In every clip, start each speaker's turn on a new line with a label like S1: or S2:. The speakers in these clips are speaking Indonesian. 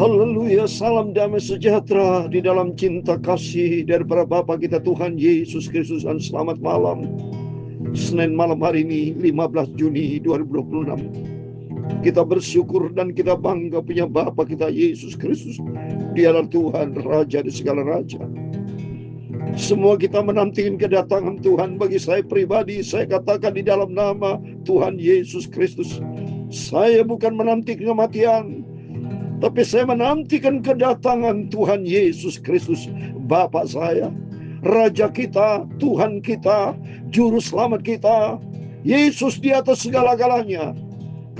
S1: Haleluya, salam damai sejahtera di dalam cinta kasih daripada Bapa kita Tuhan Yesus Kristus, dan selamat malam. Senin malam hari ini 15 Juni 2026. Kita bersyukur dan kita bangga punya Bapa kita Yesus Kristus. Dialah Tuhan, Raja di segala raja. Semua kita menantikan kedatangan Tuhan. Bagi saya pribadi, saya katakan di dalam nama Tuhan Yesus Kristus, saya bukan menanti kematian, tapi saya menantikan kedatangan Tuhan Yesus Kristus, Bapa saya, Raja kita, Tuhan kita, Juru Selamat kita, Yesus di atas segala-galanya.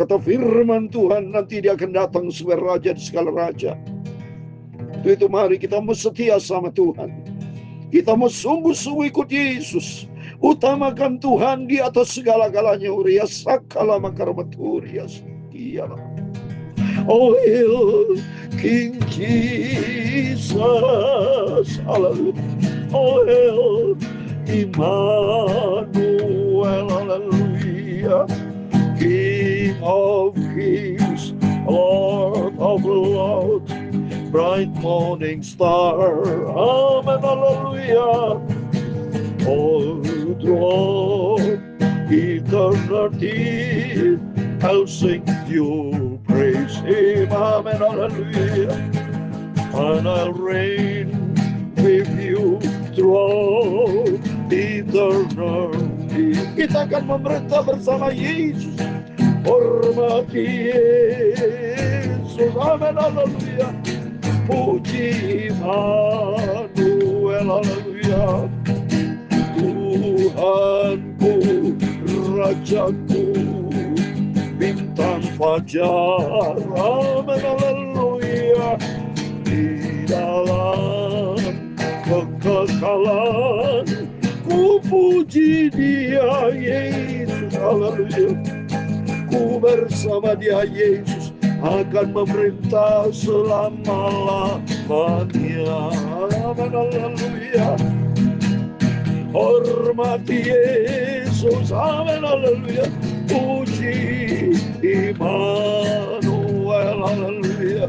S1: Kata firman Tuhan, nanti dia akan datang sebagai Raja di segala raja. Itu mari kita mau setia sama Tuhan. Kita mau sungguh-sungguh ikut Yesus. Utamakan Tuhan di atas segala-galanya. Uriya sakala makaramaturias. Iyalah. Oh, hail King Jesus, hallelujah. Oh, hail Emmanuel, hallelujah. King of kings, Lord of lords, bright morning star, amen, hallelujah. Oh, through eternity, I'll sing you praise Him, amen, hallelujah. And I'll reign with you throughout eternity. Kita akan memerintah bersama Yesus. Hormati Yesus, amen, hallelujah. Puji Immanuel, hallelujah. Tuhanku, Rajaku, bintang fajar, amen, haleluya. Di dalam kekekalan ku puji dia Yesus, haleluya. Ku bersama dia Yesus akan memerintah selama-lamanya, amen, haleluya. Hormati Yesus, amen, haleluya. Puji Immanuel, haleluya.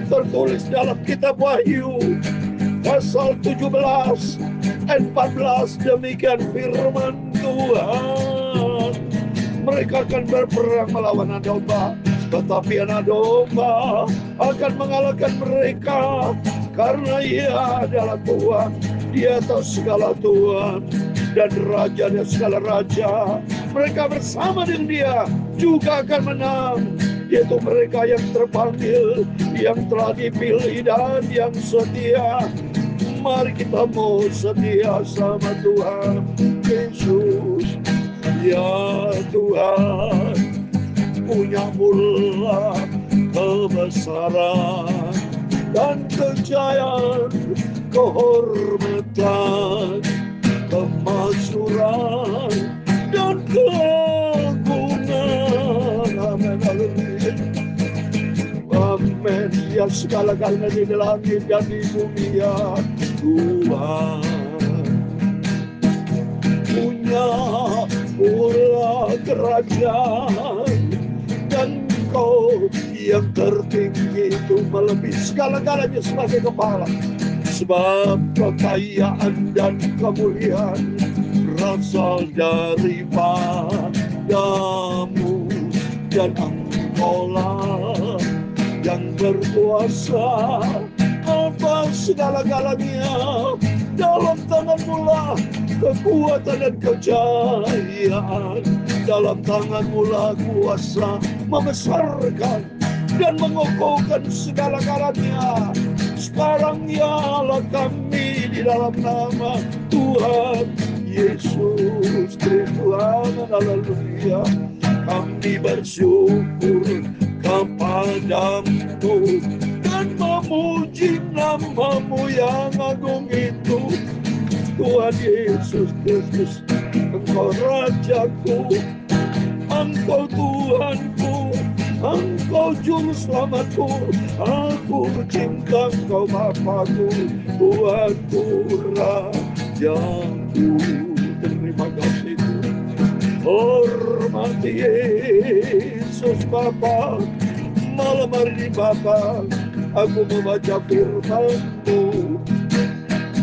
S1: Tertulis dalam kitab Wahyu pasal 17 ayat 14, demikian firman Tuhan. Mereka akan berperang melawan anak domba, tetapi anak domba akan mengalahkan mereka, karena Ia adalah Tuhan di atas segala Tuhan dan Raja dan segala raja. Mereka bersama dengan dia juga akan menang, yaitu mereka yang terpanggil, yang telah dipilih dan yang setia. Mari kita mau setia sama Tuhan Yesus. Ya Tuhan, punya mula kebesaran dan kejayaan, kehormatan, kemakmuran dan keagungan, amin, haleluya. Amin, ya segala-galanya di langit dan di bumi, ya Tuhan. Punya pula kerajaan, dan Kau yang tertinggi itu melebihi segala-galanya sebagai kepala. Sebab kekayaan dan kemuliaan berasal daripadamu, dan Engkaulah yang berkuasa atas segala-galanya. Dalam tangan-Mu lah kekuatan dan kejayaan, dalam tangan-Mu lah kuasa membesarkan dan mengokohkan segala-galanya. Sekarang ialah kami di dalam nama Tuhan Yesus Kristus, amin, haleluya. Kami bersyukur kepadamu dan memuji nama-Mu yang agung itu, Tuhan Yesus Kristus. Engkau Rajaku, Engkau Tuhanku, Engkau Juru Selamatku. Aku cinta Engkau Bapakku, Tuhanku, Rajaku. Terima kasih Tuhan. Hormati Yesus Bapa. Malam hari ini Bapa, Aku membaca firman-Mu.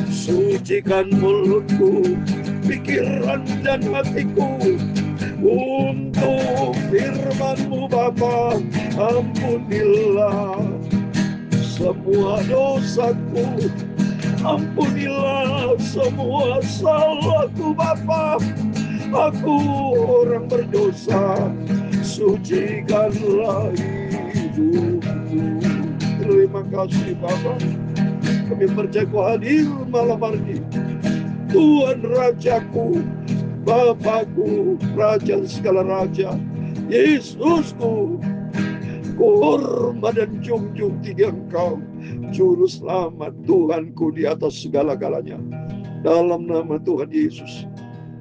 S1: Sucikan mulutku, pikiran dan hatiku untuk firman-Mu Bapa. Ampunilah semua dosaku, ampunilah semua salahku Bapa. Aku orang berdosa, sucikanlah hidupku. Terima kasih Bapa. Kami percaya Kau hadir malam hari ini. Tuhan Rajaku, Bapakku, Raja segala raja, Yesusku, ku hormat dan junjung tinggi Engkau, Juru Selamat, Tuhanku di atas segala-galanya. Dalam nama Tuhan Yesus,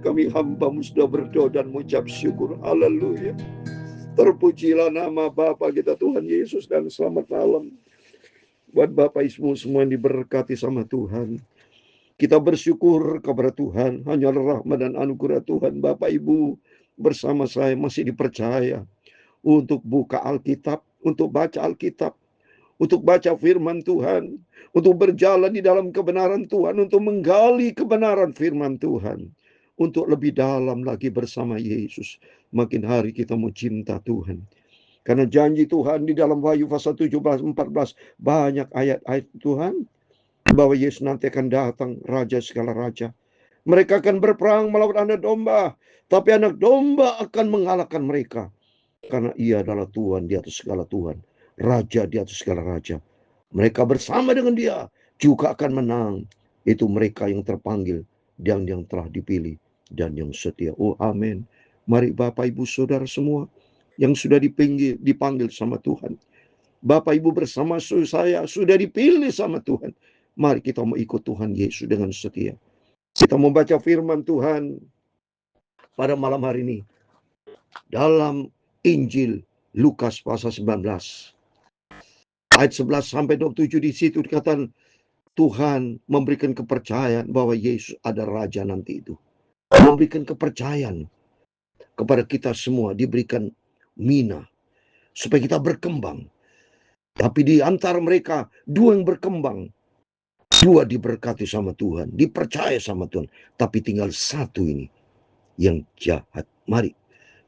S1: kami hamba-Mu sudah berdoa dan mengucap syukur. Haleluya. Terpujilah nama Bapa kita Tuhan Yesus, dan selamat malam buat Bapak Ibu semua yang diberkati sama Tuhan. Kita bersyukur kepada Tuhan, hanya rahmat dan anugerah Tuhan. Bapak Ibu bersama saya masih dipercaya untuk buka Alkitab, untuk baca Alkitab, untuk baca firman Tuhan, untuk berjalan di dalam kebenaran Tuhan, untuk menggali kebenaran firman Tuhan, untuk lebih dalam lagi bersama Yesus. Makin hari kita mau cinta Tuhan. Karena janji Tuhan di dalam Wahyu pasal 17, 14, banyak ayat-ayat Tuhan bahwa Yesus nanti akan datang, Raja segala raja. Mereka akan berperang melawan anak domba, tapi anak domba akan mengalahkan mereka. Karena Ia adalah Tuhan di atas segala Tuhan, Raja di atas segala raja. Mereka bersama dengan Dia juga akan menang. Itu mereka yang terpanggil dan yang telah dipilih dan yang setia. Oh amin. Mari Bapak Ibu Saudara semua yang sudah dipanggil sama Tuhan. Bapak Ibu bersama saya sudah dipilih sama Tuhan. Mari kita mau ikut Tuhan Yesus dengan setia. Kita membaca firman Tuhan pada malam hari ini. Dalam Injil Lukas pasal 19. Ayat 11 sampai 27 di situ dikatakan Tuhan memberikan kepercayaan bahwa Yesus ada Raja nanti itu. Memberikan kepercayaan kepada kita semua, diberikan mina supaya kita berkembang. Tapi di antara mereka dua yang berkembang, dua diberkati sama Tuhan, dipercaya sama Tuhan, tapi tinggal satu ini yang jahat. Mari,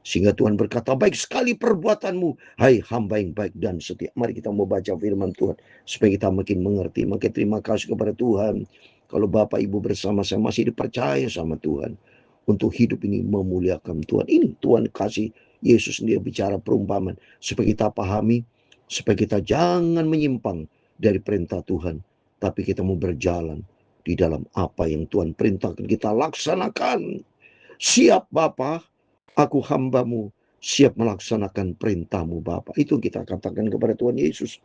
S1: sehingga Tuhan berkata, baik sekali perbuatanmu, hai hamba yang baik dan setia. Mari kita mau baca firman Tuhan supaya kita makin mengerti. Makin terima kasih kepada Tuhan. Kalau Bapak Ibu bersama saya masih dipercaya sama Tuhan untuk hidup ini memuliakan Tuhan. Ini Tuhan kasih Yesus sendiri bicara perumpamaan supaya kita pahami, supaya kita jangan menyimpang dari perintah Tuhan, tapi kita mau berjalan di dalam apa yang Tuhan perintahkan kita laksanakan. Siap Bapa, aku hamba-Mu, siap melaksanakan perintah-Mu Bapa. Itu kita katakan kepada Tuhan Yesus.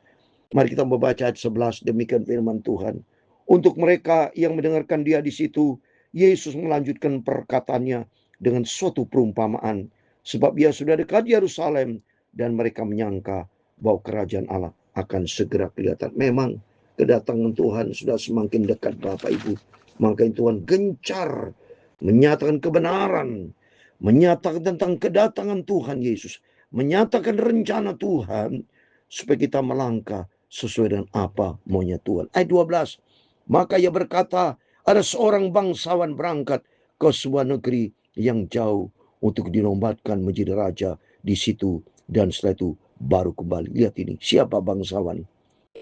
S1: Mari kita membaca ayat 11, demikian firman Tuhan. Untuk mereka yang mendengarkan Dia di situ, Yesus melanjutkan perkataannya dengan suatu perumpamaan. Sebab Ia sudah dekat Yerusalem dan mereka menyangka bahwa kerajaan Allah akan segera kelihatan. Memang kedatangan Tuhan sudah semakin dekat Bapak Ibu. Makanya Tuhan gencar menyatakan kebenaran, menyatakan tentang kedatangan Tuhan Yesus, menyatakan rencana Tuhan supaya kita melangkah sesuai dengan apa maunya Tuhan. Ayat 12. Maka Ia berkata, ada seorang bangsawan berangkat ke sebuah negeri yang jauh untuk dinobatkan menjadi raja di situ, dan setelah itu baru kembali. Lihat ini, siapa bangsawan?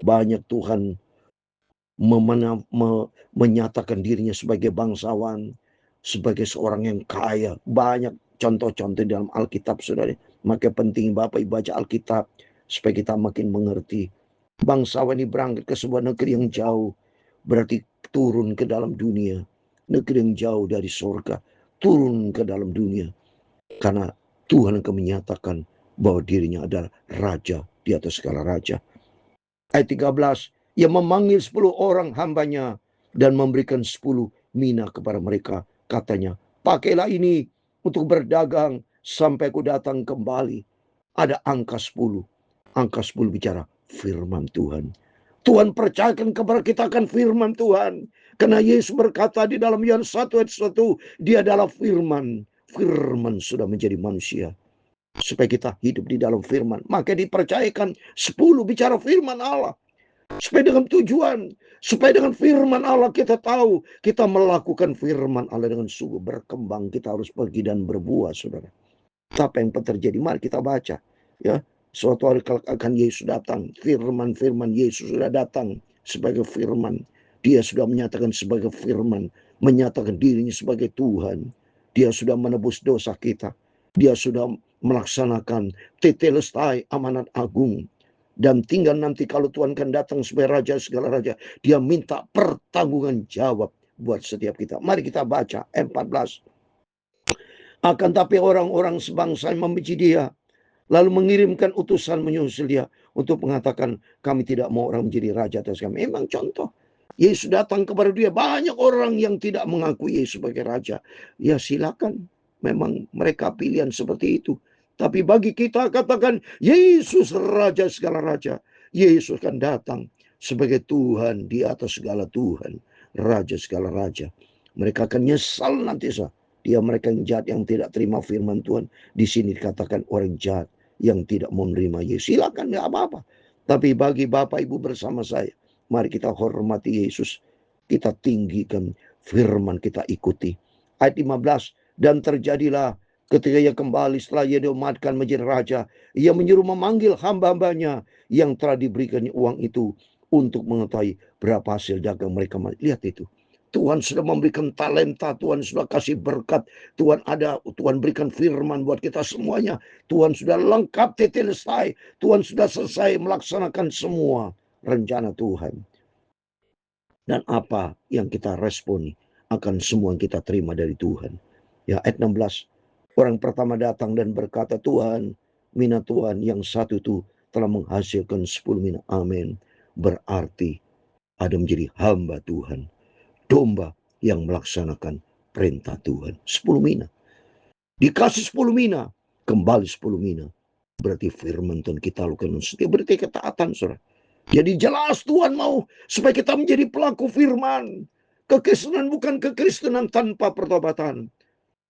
S1: Banyak Tuhan menyatakan dirinya sebagai bangsawan, sebagai seorang yang kaya. Banyak contoh-contoh dalam Alkitab, saudara. Maka penting Bapak Ibu baca Alkitab supaya kita makin mengerti. Bangsawan ini berangkat ke sebuah negeri yang jauh, berarti turun ke dalam dunia. Negeri yang jauh dari surga, turun ke dalam dunia. Karena Tuhan akan menyatakan bahwa dirinya adalah raja di atas segala raja. Ayat 13, Ia memanggil 10 orang hambanya dan memberikan 10 mina kepada mereka. Katanya, pakailah ini untuk berdagang sampai aku datang kembali. Ada angka 10. Angka 10 bicara firman Tuhan. Tuhan percayakan kepada kita akan firman Tuhan. Karena Yesus berkata di dalam Yohanes 1 ayat 1, Dia adalah firman. Firman sudah menjadi manusia. Supaya kita hidup di dalam firman. Maka dipercayakan 10 bicara firman Allah. Supaya dengan tujuan, supaya dengan firman Allah kita tahu, kita melakukan firman Allah dengan sungguh berkembang. Kita harus pergi dan berbuah, saudara. Apa yang terjadi? Mari kita baca. Ya, suatu hari akan Yesus datang. Firman-firman Yesus sudah datang sebagai firman. Dia sudah menyatakan sebagai firman, menyatakan dirinya sebagai Tuhan. Dia sudah menebus dosa kita. Dia sudah melaksanakan tetelestai amanat agung. Dan tinggal nanti kalau Tuhan kan datang sebagai Raja segala Raja, dia minta pertanggungan jawab buat setiap kita. Mari kita baca 14. Akan tapi orang-orang sebangsa yang membenci dia, lalu mengirimkan utusan menyusul dia untuk mengatakan, kami tidak mau orang menjadi raja atas kami. Memang contoh, Yesus datang kepada dia, banyak orang yang tidak mengakui Yesus sebagai raja. Ya silakan, memang mereka pilihan seperti itu. Tapi bagi kita katakan, Yesus raja segala raja. Yesus akan datang sebagai Tuhan di atas segala Tuhan, raja segala raja. Mereka akan nyesal nanti sah. Dia mereka yang jahat yang tidak terima firman Tuhan. Di sini dikatakan orang jahat yang tidak mau menerima Yesus. Silakan, nggak apa-apa. Tapi bagi Bapak Ibu bersama saya, mari kita hormati Yesus. Kita tinggikan firman, kita ikuti. Ayat 15. Dan terjadilah ketika ia kembali setelah ia diumatkan menjadi raja, ia menyuruh memanggil hamba-hambanya yang telah diberikannya uang itu untuk mengetahui berapa hasil dagang mereka. Lihat itu. Tuhan sudah memberikan talenta, Tuhan sudah kasih berkat, Tuhan berikan firman buat kita semuanya. Tuhan sudah lengkap tetelestai, Tuhan sudah selesai melaksanakan semua rencana Tuhan. Dan apa yang kita responi akan semua yang kita terima dari Tuhan. Ya, ayat 16. Orang pertama datang dan berkata, Tuhan, mina Tuhan yang satu itu telah menghasilkan 10 mina. Amin. Berarti ada menjadi hamba Tuhan, domba yang melaksanakan perintah Tuhan. 10 mina. Dikasih 10 mina, kembali 10 mina. Berarti firman Tuhan kita lakukan setiap berarti ketaatan, saudara. Jadi jelas Tuhan mau supaya kita menjadi pelaku firman. Kekristenan bukan kekristenan tanpa pertobatan,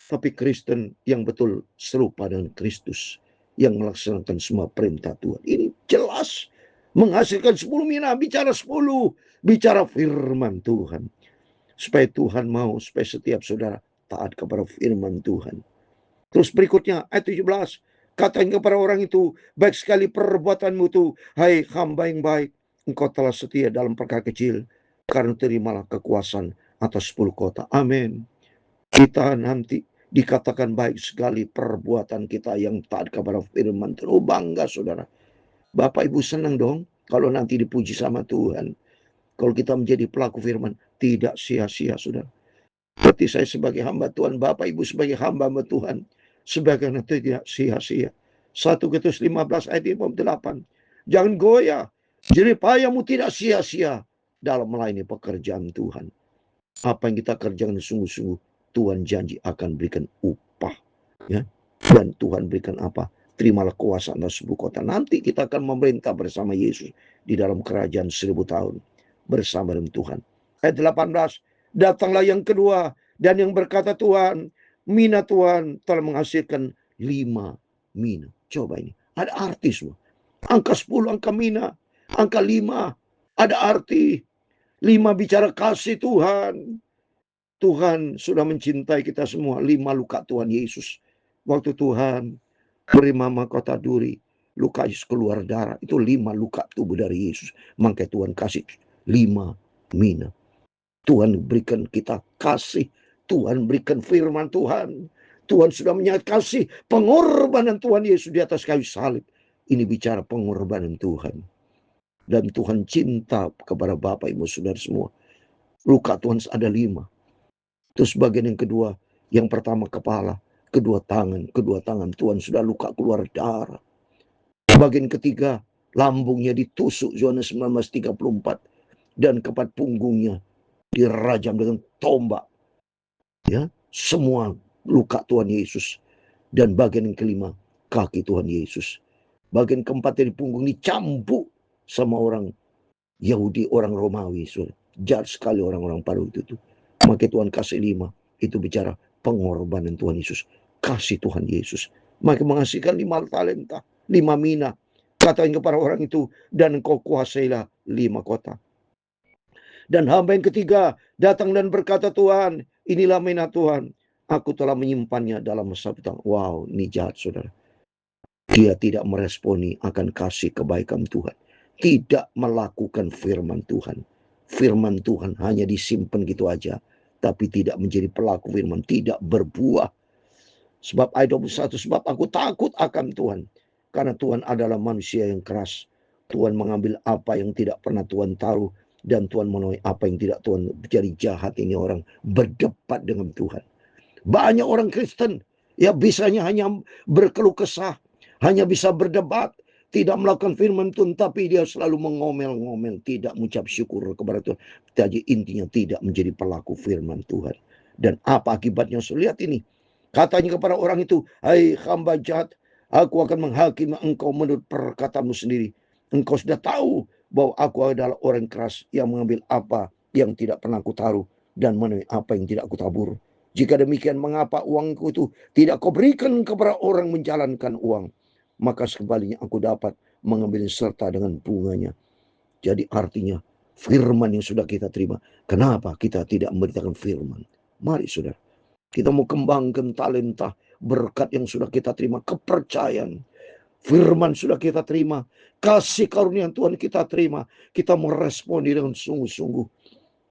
S1: tapi Kristen yang betul serupa dengan Kristus, yang melaksanakan semua perintah Tuhan. Ini jelas menghasilkan 10 mina, bicara 10, bicara firman Tuhan. Supaya Tuhan mau, supaya setiap saudara taat kepada firman Tuhan. Terus berikutnya, ayat 17. Katanya kepada orang itu, baik sekali perbuatanmu itu, hai hamba yang baik, engkau telah setia dalam perkara kecil, karena terimalah kekuasaan atas 10 kota. Amin. Kita nanti dikatakan baik sekali perbuatan kita yang taat kepada firman Tuhan. Oh, bangga saudara. Bapak Ibu senang dong kalau nanti dipuji sama Tuhan. Kalau kita menjadi pelaku firman, tidak sia-sia, saudara. Berarti saya sebagai hamba Tuhan, Bapak Ibu sebagai hamba Tuhan, sebagai nanti tidak sia-sia. 1 Korintus 15 ayat 58. Jangan goyah, jeripayamu tidak sia-sia dalam melayani pekerjaan Tuhan. Apa yang kita kerjakan sungguh-sungguh, Tuhan janji akan berikan upah. Ya. Dan Tuhan berikan apa? Terimalah kuasa atas 10 kota. Nanti kita akan memerintah bersama Yesus di dalam kerajaan 1000 tahun. Bersama dengan Tuhan. Ayat 18. Datanglah yang kedua dan yang berkata, Tuhan, mina Tuhan telah menghasilkan 5 mina. Coba ini, ada arti semua. Angka 10, angka mina, angka 5, ada arti. 5 bicara kasih Tuhan. Tuhan sudah mencintai kita semua. 5 luka Tuhan Yesus. Waktu Tuhan beri mahkota duri, luka Yesus keluar darah. Itu 5 luka tubuh dari Yesus. Makanya Tuhan kasih 5 mina. Tuhan berikan kita kasih. Tuhan berikan firman Tuhan. Tuhan sudah menyatakan kasih pengorbanan Tuhan Yesus di atas kayu salib. Ini bicara pengorbanan Tuhan. Dan Tuhan cinta kepada Bapak Ibu Saudara semua. Luka Tuhan ada 5. Terus bagian yang kedua, yang pertama kepala, kedua tangan Tuhan sudah luka keluar darah. Bagian ketiga, lambungnya ditusuk, Yohanes 19:34, dan keempat punggungnya dirajam dengan tombak. Ya, semua luka Tuhan Yesus. Dan bagian yang kelima, kaki Tuhan Yesus. Bagian keempat dari punggung dicambuk sama orang Yahudi, orang Romawi. Jahat sekali orang-orang pada waktu itu. Maka Tuhan kasih 5. Itu bicara pengorbanan Tuhan Yesus. Kasih Tuhan Yesus. Maka menghasilkan 5 talenta, 5 mina. Katanya kepada orang itu, dan engkau kuasailah 5 kota. Dan hamba yang ketiga datang dan berkata, Tuhan, inilah mainan Tuhan. Aku telah menyimpannya dalam sabutang. Wow, ini jahat saudara. Dia tidak meresponi akan kasih kebaikan Tuhan. Tidak melakukan firman Tuhan. Firman Tuhan hanya disimpan gitu aja. Tapi tidak menjadi pelaku firman. Tidak berbuah. Sebab ayat 21, sebab aku takut akan Tuhan. Karena Tuhan adalah manusia yang keras. Tuhan mengambil apa yang tidak pernah Tuhan taruh. Dan Tuhan menuai apa yang tidak Tuhan. Jadi jahat ini orang berdebat dengan Tuhan. Banyak orang Kristen ya bisanya hanya berkeluh kesah, hanya bisa berdebat, tidak melakukan firman Tuhan, tapi dia selalu mengomel-ngomel, tidak mengucap syukur kepada Tuhan. Jadi intinya tidak menjadi pelaku firman Tuhan. Dan apa akibatnya? Lihat ini. Katanya kepada orang itu, hai hamba jahat, aku akan menghakimi engkau menurut perkataanmu sendiri. Engkau sudah tahu bahwa aku adalah orang keras yang mengambil apa yang tidak pernah aku taruh dan menuai apa yang tidak aku tabur. Jika demikian, mengapa uangku itu tidak kau berikan kepada orang menjalankan uang? Maka sekembalinya aku dapat mengambil serta dengan bunganya. Jadi artinya firman yang sudah kita terima. Kenapa kita tidak memberitakan firman? Mari saudara, kita mau kembangkan talenta, berkat yang sudah kita terima, kepercayaan. Firman sudah kita terima, kasih karunia Tuhan kita terima. Kita mau respon dengan sungguh-sungguh.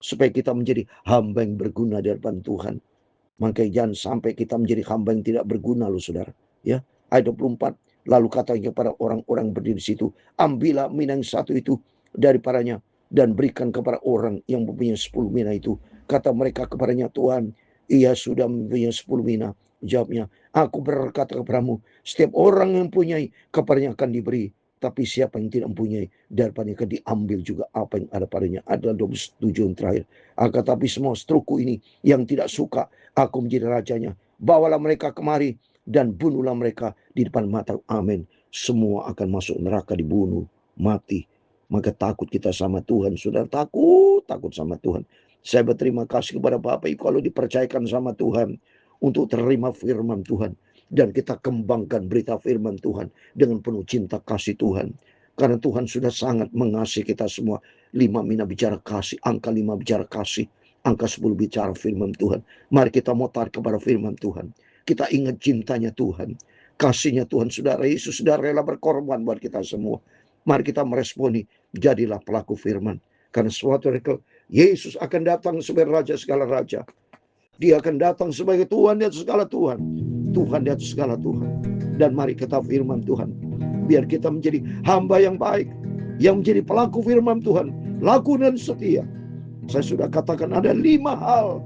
S1: Supaya kita menjadi hamba yang berguna di hadapan Tuhan. Makanya jangan sampai kita menjadi hamba yang tidak berguna loh saudara. Ya, ayat 24. Lalu katanya kepada orang-orang berdiri di situ, ambillah mina yang satu itu daripadanya dan berikan kepada orang yang mempunyai 10 mina itu. Kata mereka kepadanya, Tuhan, ia sudah mempunyai 10 mina. Jawabnya, aku berkata kepadamu, setiap orang yang mempunyai kepadanya akan diberi. Tapi siapa yang tidak mempunyai, daripadanya akan diambil juga apa yang ada padanya. Adalah 27 yang terakhir. Akan tapi semua struku ini yang tidak suka aku menjadi rajanya. Bawalah mereka kemari dan bunuhlah mereka di depan mata. Amin. Semua akan masuk neraka, dibunuh, mati. Maka takut kita sama Tuhan. Saudara takut sama Tuhan. Saya berterima kasih kepada Bapak Ibu kalau dipercayakan sama Tuhan untuk terima firman Tuhan. Dan kita kembangkan berita firman Tuhan dengan penuh cinta kasih Tuhan. Karena Tuhan sudah sangat mengasihi kita semua. 5 mina bicara kasih, angka 5 bicara kasih. Angka 10 bicara firman Tuhan. Mari kita mau tarik kepada firman Tuhan. Kita ingat cintanya Tuhan. Kasihnya Tuhan. Saudara Yesus sudah rela berkorban buat kita semua. Mari kita meresponi. Jadilah pelaku firman. Karena suatu hari Yesus akan datang sebagai Raja segala Raja. Dia akan datang sebagai Tuhan di atas segala Tuhan. Tuhan di atas segala Tuhan. Dan mari kita firman Tuhan. Biar kita menjadi hamba yang baik. Yang menjadi pelaku firman Tuhan. Laku dan setia. Saya sudah katakan ada 5 hal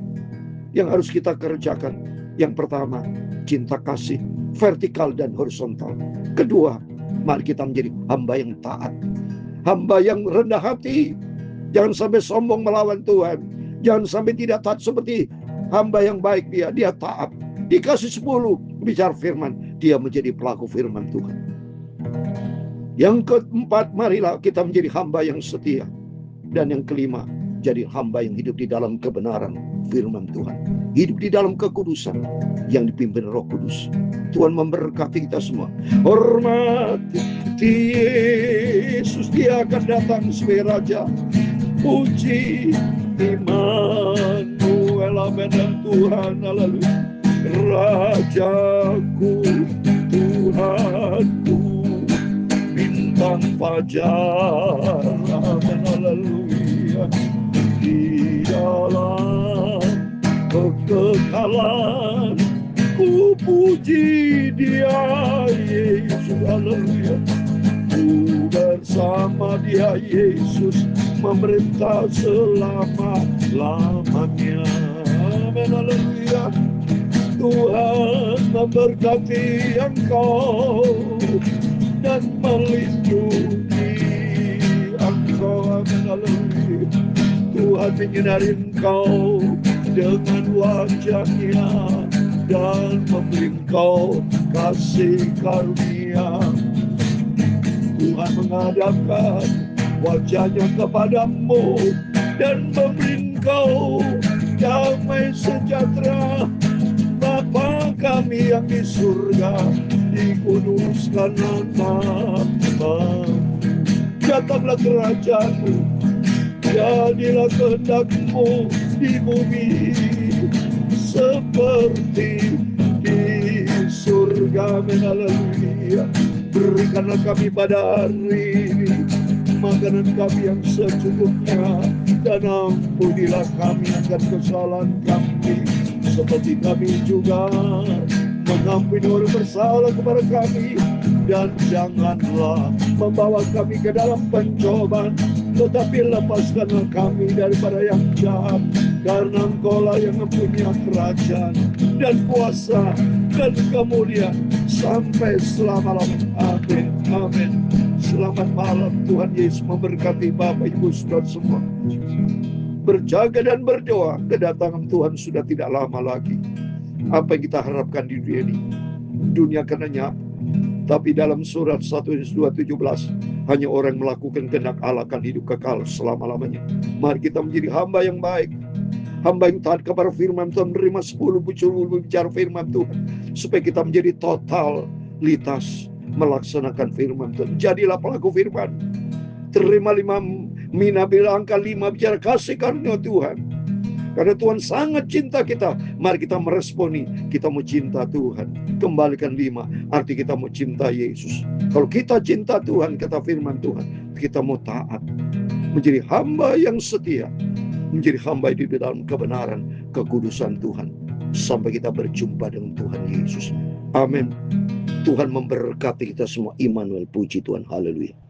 S1: yang harus kita kerjakan. Yang pertama, cinta kasih vertikal dan horizontal. Kedua, mari kita menjadi hamba yang taat. Hamba yang rendah hati. Jangan sampai sombong melawan Tuhan. Jangan sampai tidak taat seperti hamba yang baik dia. Dia taat. Dikasih 10 bicara firman. Dia menjadi pelaku firman Tuhan. Yang keempat, marilah kita menjadi hamba yang setia. Dan yang kelima, jadi hamba yang hidup di dalam kebenaran firman Tuhan. Hidup di dalam kekudusan yang dipimpin Roh Kudus. Tuhan memberkati kita semua. Hormati Yesus, dia akan datang sebagai Raja. Puji Immanuel, amin. Tuhan, haleluya. Rajaku, Tuhanku, bintang fajar, amin, haleluya. Di dalam kekekalan ku puji dia, Yesus, haleluya. Ku bersama dia, Yesus, memerintah selama-lamanya, amin, haleluya. Tuhan memberkati engkau dan melindungi engkau, amin, haleluya. Tuhan menyinari engkau dengan wajahnya dan memberi engkau kasih karunia. Tuhan menghadapkan wajahnya kepadamu dan memberi engkau damai sejahtera. Bapa kami yang di surga, dikuduskan namamu. Datanglah kerajaan-Mu, jadilah kehendak-Mu di bumi seperti di surga. Haleluya. Berikanlah kami pada hari ini makanan kami yang secukupnya, dan ampunilah kami akan kesalahan kami, seperti kami juga mengampuni orang bersalah kepada kami. Dan janganlah membawa kami ke dalam pencobaan, tetapi lepaskanlah kami daripada yang jahat, karena Engkau-lah yang mempunyai kerajaan dan kuasa dan kemuliaan sampai selama-lamanya. Amin. Amin. Selamat malam. Tuhan Yesus memberkati Bapak Ibu Saudara semua. Berjaga dan berdoa, kedatangan Tuhan sudah tidak lama lagi. Apa yang kita harapkan di dunia ini? Dunia akan lenyap. Tapi dalam surat 1 Yohanes 2:17, hanya orang melakukan kehendak Allah akan hidup kekal selama-lamanya. Mari kita menjadi hamba yang baik, hamba yang taat kepada firman Tuhan, menerima 10 bicara firman Tuhan, supaya kita menjadi totalitas melaksanakan firman Tuhan. Jadilah pelaku firman. Terima 5 mina bilang angka 5 bicara kasih karunia Tuhan. Karena Tuhan sangat cinta kita, mari kita meresponi, kita mau cinta Tuhan. Kembalikan 5, arti kita mau cinta Yesus. Kalau kita cinta Tuhan, kata firman Tuhan, kita mau taat, menjadi hamba yang setia, menjadi hamba di dalam kebenaran, kekudusan Tuhan, sampai kita berjumpa dengan Tuhan Yesus. Amin. Tuhan memberkati kita semua. Immanuel, puji Tuhan. Haleluya.